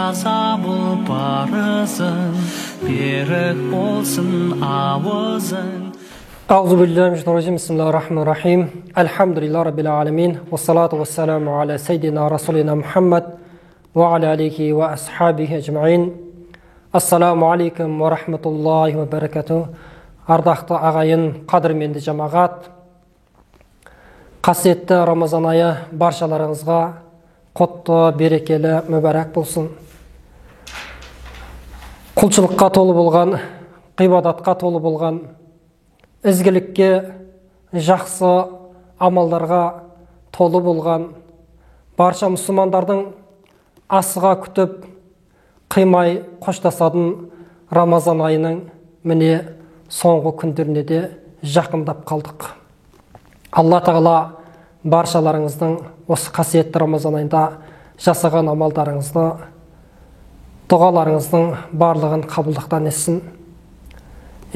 таза бұл парызың, берік болсын ауызың. أعوذ بالله من الشيطان الرجيم بسم الله الرحمن الرحيم الحمد لله رب العالمين والصلاة والسلام على سيدنا رسولنا محمد وعلى آله وأصحابه أجمعين السلام عليكم ورحمة الله وبركاته Ардақты ағайын, қадірменді жамағат, қасиетті Рамазан айы баршаларыңызға құтты, берекелі, мүбәрәк болсын. Құлшылыққа толы болған, ғибадатқа толы болған, ізгілікке, жақсы амалдарға толы болған барша мұсылмандардың асыға күтіп, қимай қоштасатын Рамазан айының міне соңғы күндеріне де жақындап қалдық. Алла тағала баршаларыңыздың осы қасиетті Рамазан айында жасаған амалдарыңызды, дұғаларыңыздың барлығын қабылдықтан етсін.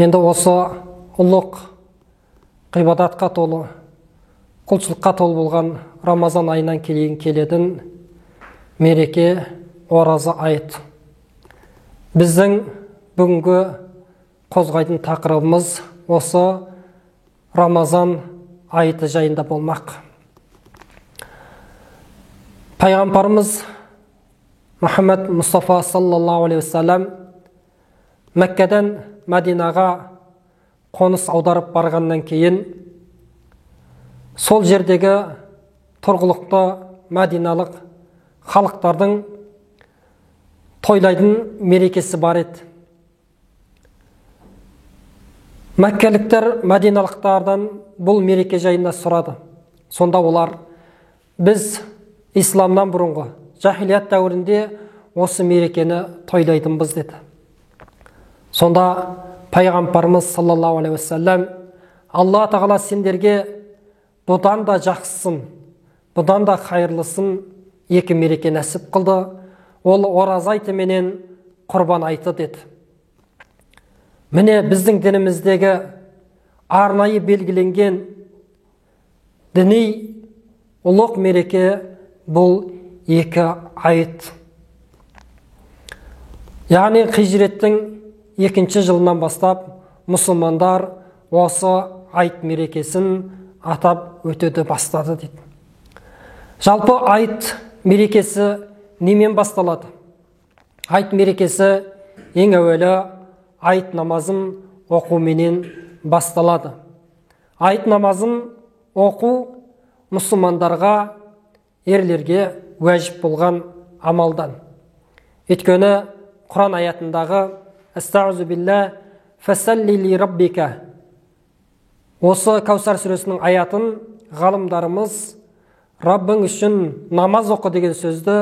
Енді осы ұлық, ғибадатқа толы, құлшылыққа толы болған Рамазан айынан кейін келетін мереке ораза айт. Біздің бүгінгі қозғайтын тақырыбымыз осы Рамазан айты жайында болмақ. Пайғамбарымыз Мұхаммед Мұстафа саллаллаху алейхи вассалам Мәккеден Мәдинаға қоныс аударып барғаннан кейін сол жердегі тұрғылықты мәдиналық халықтардың тойлайтын мерекесі бар еді. Мәккеліктер мәдиналықтардан бұл мереке жайында сұрады. Сонда олар, біз исламнан бұрынғы жахилият дәуірінде осы мерекені тойлайтынбыз деді. Сонда Пайғамбарымыз саллаллаху алейхи вассалам, Алла тағала сендерге бұдан да жақсысын, бұдан да қайырлысын екі мереке нәсіп қылды. Ол ораза айты менен құрбан айты деді. Міне біздің дініміздегі арнайы белгіленген діни ұлық мереке бұл екі айт. Яғни хижреттің 2-ші жылынан бастап мұсылмандар осы айт мерекесін атап өтуді бастады дейді. Жалпы айт мерекесі немен басталады? Айт мерекесі ең әуелі айт намазын оқуменен басталады. Айт намазын оқу мұсылмандарға, ерлерге уәжіп болған амалдан. Өйткені Құран аятындағы «Астағузу билля фасалли ли раббика» осы Каусар сүресінің аятын ғалымдарымыз Раббың үшін намаз оқы деген сөзді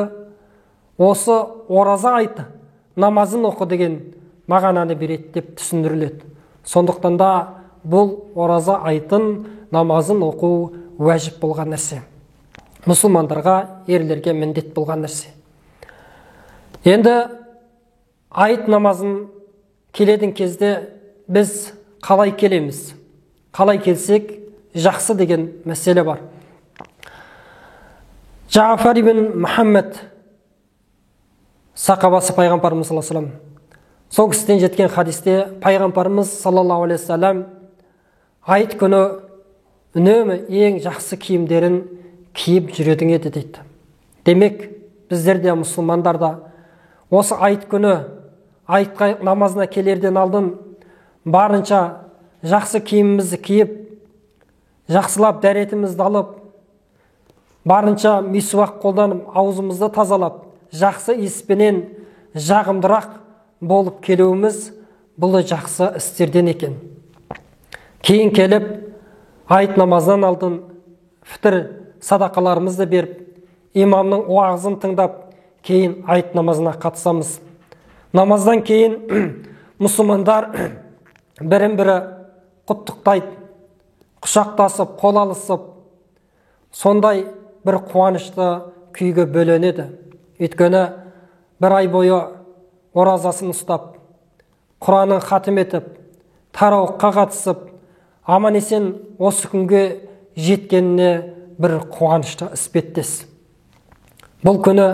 осы ораза айт намазын оқы деген мағынаны береді деп түсіндіріледі. Сондықтан да бұл ораза айтын намазын оқу уәжіп болған нәрсе. Мұсылмандарға, ерлерге міндет болған нәрсе. Енді айт намазын келетін кезде біз қалай келеміз? Қалай келсек жақсы деген мәселе бар. Жафар ибн Мұхаммед сахабасы Пайғамбарымыз саллаллаху алейхи вассалам сол кісіден жеткен хадисте Пайғамбарымыз саллаллаху алейхи вассалам айт күні үнемі ең жақсы киімдерін киіп жүретін еді дейді. Демек, біздер де мұсылмандар да осы айт күні айтқа намазына келерден алдын барынша жақсы киімімізді киіп, жақсылап дәретімізді алып, барынша мисуақ қолданып, аузымызды тазалап, жақсы иіспенен жағымдырақ болып келуіміз бұл жақсы істерден екен. Кейін келіп, айт намазынан алдын фітір садақаларымызды беріп, имамның уағызын тыңдап, кейін айт намазына қатысамыз. Намаздан кейін мұсылмандар бірін-бірі құттықтайды, құшақтасып, қол алысып, сондай бір қуанышты күйге бөленеді. Өйткені бір ай бойы оразасын ұстап, Құранын хатым етіп, тарауыққа қатысып, аман-есен осы күнге жеткеніне бір қуанышты іспеттес. Бұл күні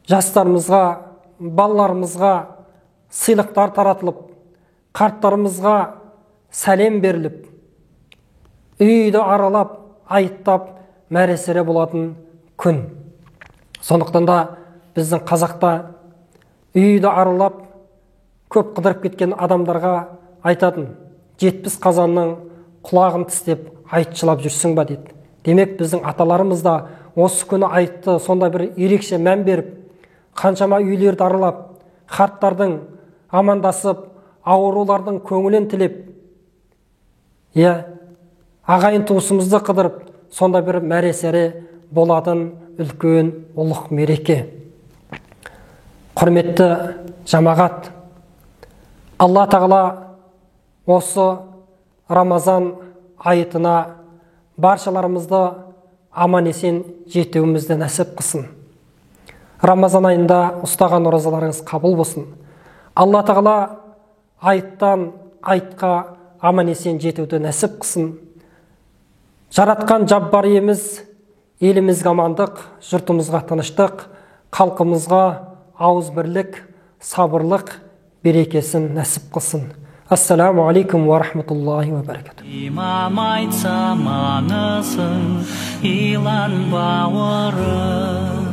жастарымызға, балаларымызға сыйлықтар таратылып, қарттарымызға сәлем беріліп, үйді аралап, айттап, мәресіре болатын күн. Сондықтан да біздің қазақта үйді аралап, көп қыдырып кеткен адамдарға айтатын: 70 қазанның құлағын тістеп айтшылап жүрсің ба дейді. Демек біздің аталарымыз да осы күні айтты сонда бір ерекше мән беріп, қаншама үйлерді аралап, қарттардың амандасып, аурулардың көңілін тілеп, ағайын туысымызды қыдырып, сонда бір мәресіре болатын үлкен ұлық мереке. Құрметті жамағат, Алла тағала осы Рамазан айытына баршаларымызды аман-есен жетуімізді нәсіп қылсын. Рамазан айында ұстаған оразаларыңыз қабыл болсын. Алла тағала айттан айтқа аман-есен жетуді нәсіп қылсын. Жаратқан жаббар иеміз елімізге амандық, жұртымызға тыныштық, халқымызға ауыз бірлік, сабырлық, берекесін нәсіп қылсын. Ассаламу алейкум ва рахматуллахи ва баракату. Имам айтса манысың, илан бауырым.